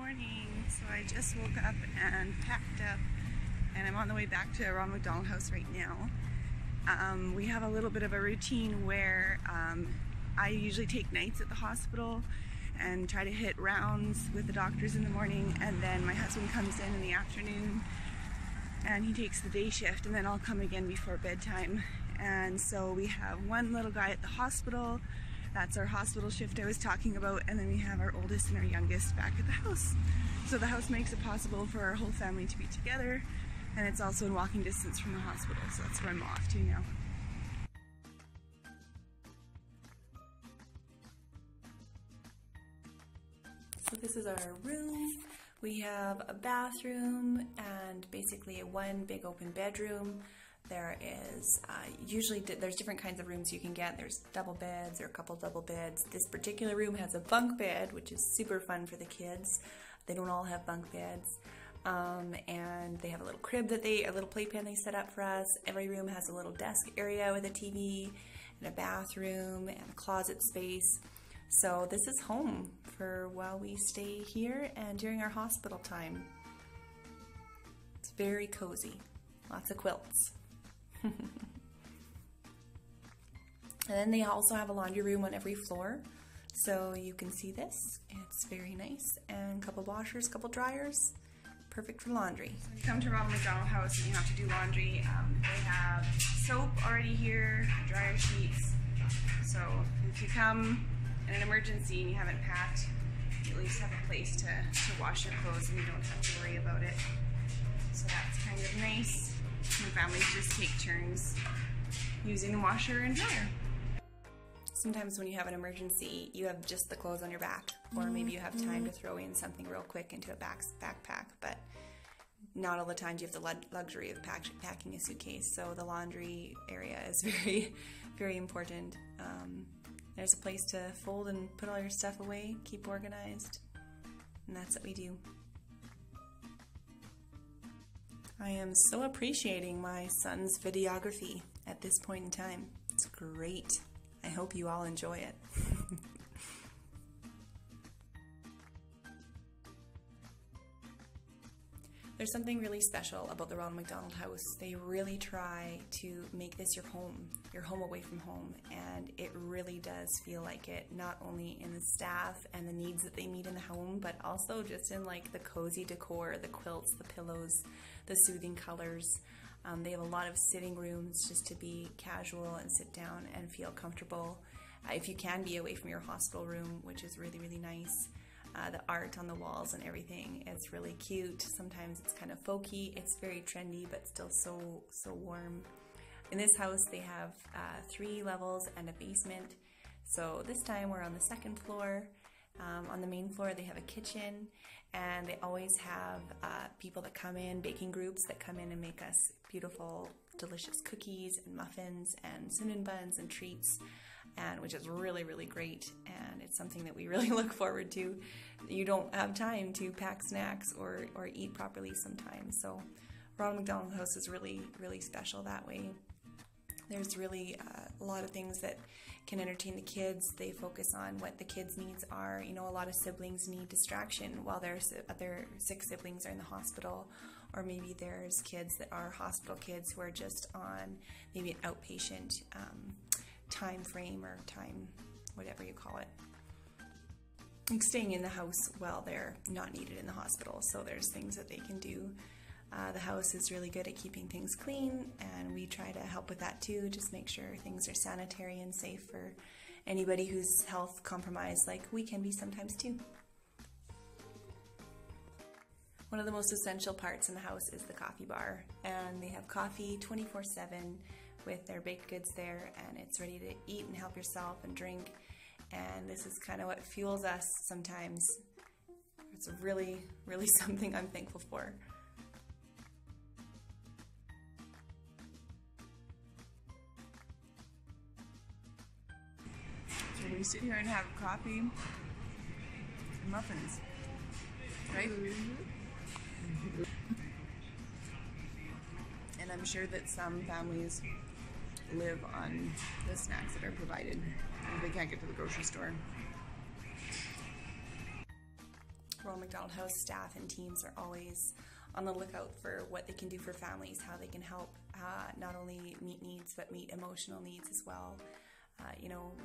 morning. So I just woke up and packed up and I'm on the way back to Ronald McDonald House right now. We have a little bit of a routine where I usually take nights at the hospital and try to hit rounds with the doctors in the morning, and then my husband comes in the afternoon and he takes the day shift, and then I'll come again before bedtime. And so we have one little guy at the hospital. That's our hospital shift I was talking about, and then we have our oldest and our youngest back at the house. So the house makes it possible for our whole family to be together, and it's also in walking distance from the hospital, so that's where I'm off to now. So this is our room. We have a bathroom and basically one big open bedroom. There is usually there's different kinds of rooms you can get. There's double beds or a couple double beds. This particular room has a bunk bed, which is super fun for the kids. They don't all have bunk beds. And they have a little crib a little playpen they set up for us. Every room has a little desk area with a TV and a bathroom and a closet space. So this is home for while we stay here and during our hospital time. It's very cozy. Lots of quilts. And then they also have a laundry room on every floor. So you can see this. It's very nice. And a couple washers, couple dryers. Perfect for laundry. So when you come to Ronald McDonald House and you have to do laundry, they have soap already here, dryer sheets. So if you come in an emergency and you haven't packed, you at least have a place to wash your clothes and you don't have to worry about it. So that's kind of nice. And families just take turns using the washer and dryer. Sometimes when you have an emergency, you have just the clothes on your back, or maybe you have time to throw in something real quick into a backpack, but not all the time do you have the luxury of packing a suitcase. So the laundry area is very, very important. There's a place to fold and put all your stuff away, keep organized, and that's what we do. I am so appreciating my son's videography at this point in time. It's great. I hope you all enjoy it. There's something really special about the Ronald McDonald House. They really try to make this your home away from home, and it really does feel like it, not only in the staff and the needs that they meet in the home, but also just in like the cozy decor, the quilts, the pillows, the soothing colors. They have a lot of sitting rooms just to be casual and sit down and feel comfortable. If you can be away from your hospital room, which is really, really nice. The art on the walls and everything, it's really cute. Sometimes it's kind of folky. It's very trendy, but still so warm. In this house, they have 3 levels and a basement. So this time we're on the 2nd floor. On the main floor, they have a kitchen, and they always have people that come in, baking groups that come in and make us beautiful, delicious cookies and muffins and cinnamon buns and treats, and which is really, really great, and it's something that we really look forward to. You don't have time to pack snacks or eat properly sometimes, so Ronald McDonald House is really, really special that way. There's really a lot of things that can entertain the kids. They focus on what the kids' needs are. You know, a lot of siblings need distraction while their sick siblings are in the hospital, or maybe there's kids that are hospital kids who are just on maybe an outpatient time frame or time, whatever you call it, like staying in the house while they're not needed in the hospital. So there's things that they can do. The house is really good at keeping things clean, and we try to help with that too. Just make sure things are sanitary and safe for anybody who's health compromised, like we can be sometimes too. One of the most essential parts in the house is the coffee bar, and they have coffee 24/7 with their baked goods there, and it's ready to eat and help yourself and drink. And this is kind of what fuels us sometimes. It's really, really something I'm thankful for. So we sit here and have coffee and muffins, right? And I'm sure that some families live on the snacks that are provided if they can't get to the grocery store. Ronald McDonald House staff and teams are always on the lookout for what they can do for families, how they can help not only meet needs but meet emotional needs as well.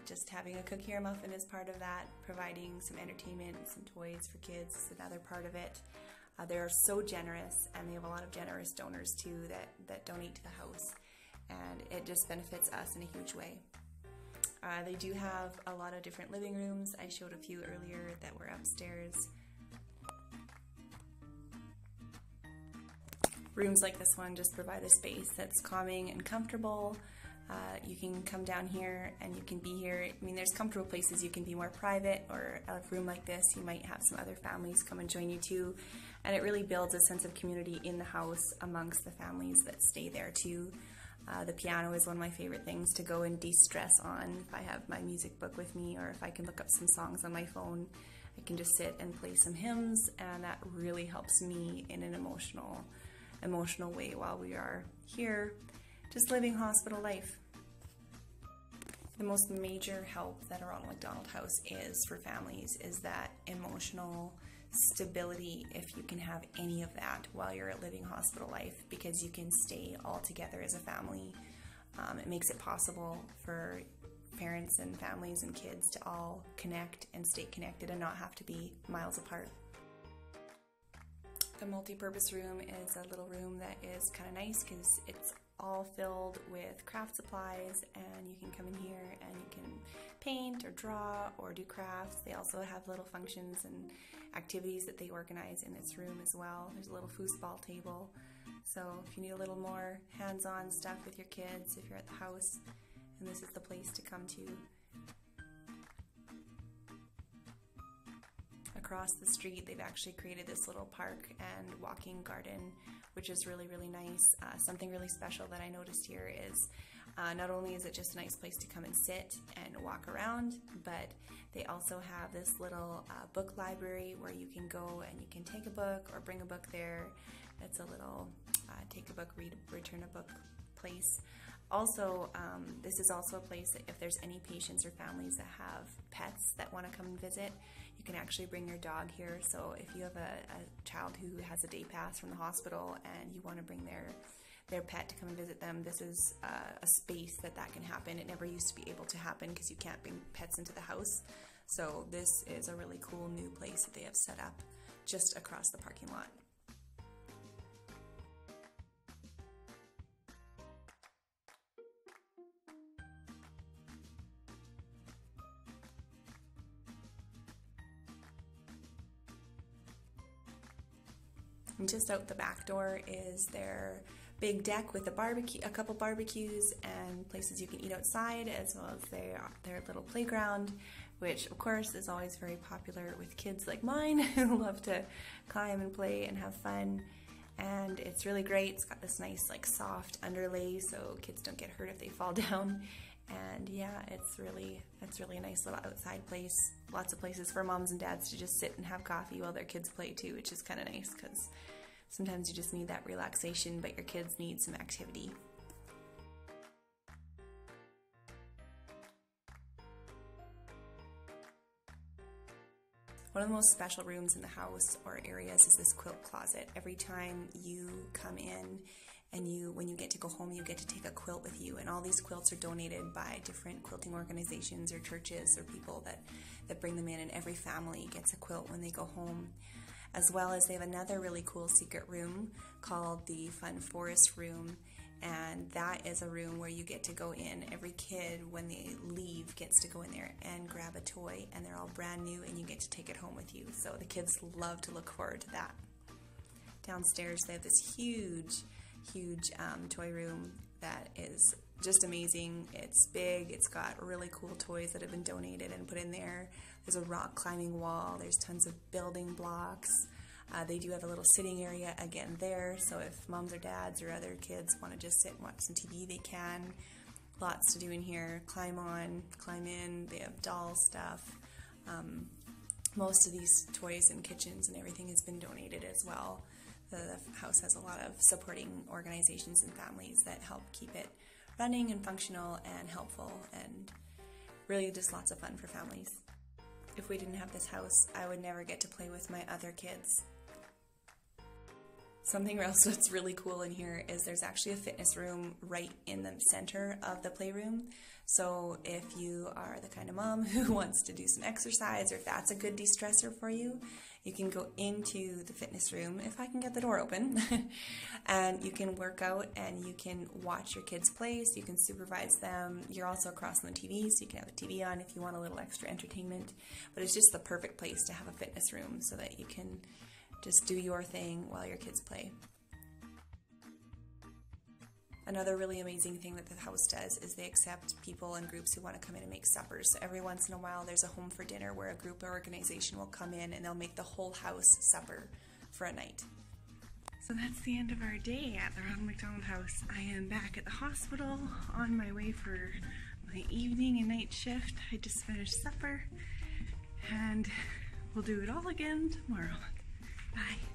Just having a cookie or muffin is part of that. Providing some entertainment and some toys for kids is another part of it. They are so generous, and they have a lot of generous donors too that donate to the house, and it just benefits us in a huge way. They do have a lot of different living rooms. I showed a few earlier that were upstairs. Rooms like this one just provide a space that's calming and comfortable. You can come down here and you can be here. I mean, there's comfortable places you can be more private, or a room like this, you might have some other families come and join you too. And it really builds a sense of community in the house amongst the families that stay there too. The piano is one of my favorite things to go and de-stress on. If I have my music book with me, or if I can look up some songs on my phone, I can just sit and play some hymns, and that really helps me in an emotional way while we are here just living hospital life. The most major help that a Ronald McDonald House is for families is that emotional stability, if you can have any of that while you're living hospital life, because you can stay all together as a family. It makes it possible for parents and families and kids to all connect and stay connected and not have to be miles apart. The multi-purpose room is a little room that is kind of nice because it's all filled with craft supplies, and you can come in here and you can paint or draw or do crafts. They also have little functions and activities that they organize in this room as well. There's a little foosball table, so if you need a little more hands-on stuff with your kids, if you're at the house, and this is the place to come to. Across the street, they've actually created this little park and walking garden, which is really, really nice. Something really special that I noticed here is not only is it just a nice place to come and sit and walk around, but they also have this little book library where you can go and you can take a book or bring a book there. It's a little take a book, return a book place. Also, this is also a place that if there's any patients or families that have pets that want to come and visit, you can actually bring your dog here. So if you have a child who has a day pass from the hospital and you want to bring their pet to come and visit them, this is a space that can happen. It never used to be able to happen because you can't bring pets into the house. So this is a really cool new place that they have set up just across the parking lot. And just out the back door is their big deck with a couple barbecues and places you can eat outside, as well as their little playground, which of course is always very popular with kids like mine who love to climb and play and have fun. And it's really great. It's got this nice soft underlay so kids don't get hurt if they fall down. And yeah, it's really a nice little outside place. Lots of places for moms and dads to just sit and have coffee while their kids play too, which is kind of nice because sometimes you just need that relaxation, but your kids need some activity. One of the most special rooms in the house or areas is this quilt closet. Every time you come in and when you get to go home, you get to take a quilt with you, and all these quilts are donated by different quilting organizations or churches or people that bring them in, and every family gets a quilt when they go home. As well as they have another really cool secret room called the Fun Forest Room, and that is a room where you get to go in. Every kid, when they leave, gets to go in there and grab a toy, and they're all brand new, and you get to take it home with you. So the kids love to look forward to that. Downstairs, they have this huge toy room that is just amazing. It's big. It's got really cool toys that have been donated and put in there. There's a rock climbing wall. There's tons of building blocks. They do have a little sitting area again there, so if moms or dads or other kids want to just sit and watch some TV, they can. Lots to do in here. Climb on, climb in. They have doll stuff. Most of these toys and kitchens and everything has been donated as well. The house has a lot of supporting organizations and families that help keep it running and functional and helpful, and really just lots of fun for families. If we didn't have this house, I would never get to play with my other kids. Something else that's really cool in here is there's actually a fitness room right in the center of the playroom. So if you are the kind of mom who wants to do some exercise, or if that's a good de-stressor for you, you can go into the fitness room, if I can get the door open, and you can work out and you can watch your kids play, so you can supervise them. You're also across on the TV, so you can have a TV on if you want a little extra entertainment. But it's just the perfect place to have a fitness room so that you can just do your thing while your kids play. Another really amazing thing that the house does is they accept people and groups who want to come in and make suppers. So every once in a while there's a home for dinner where a group or organization will come in and they'll make the whole house supper for a night. So that's the end of our day at the Ronald McDonald House. I am back at the hospital on my way for my evening and night shift. I just finished supper and we'll do it all again tomorrow. Bye.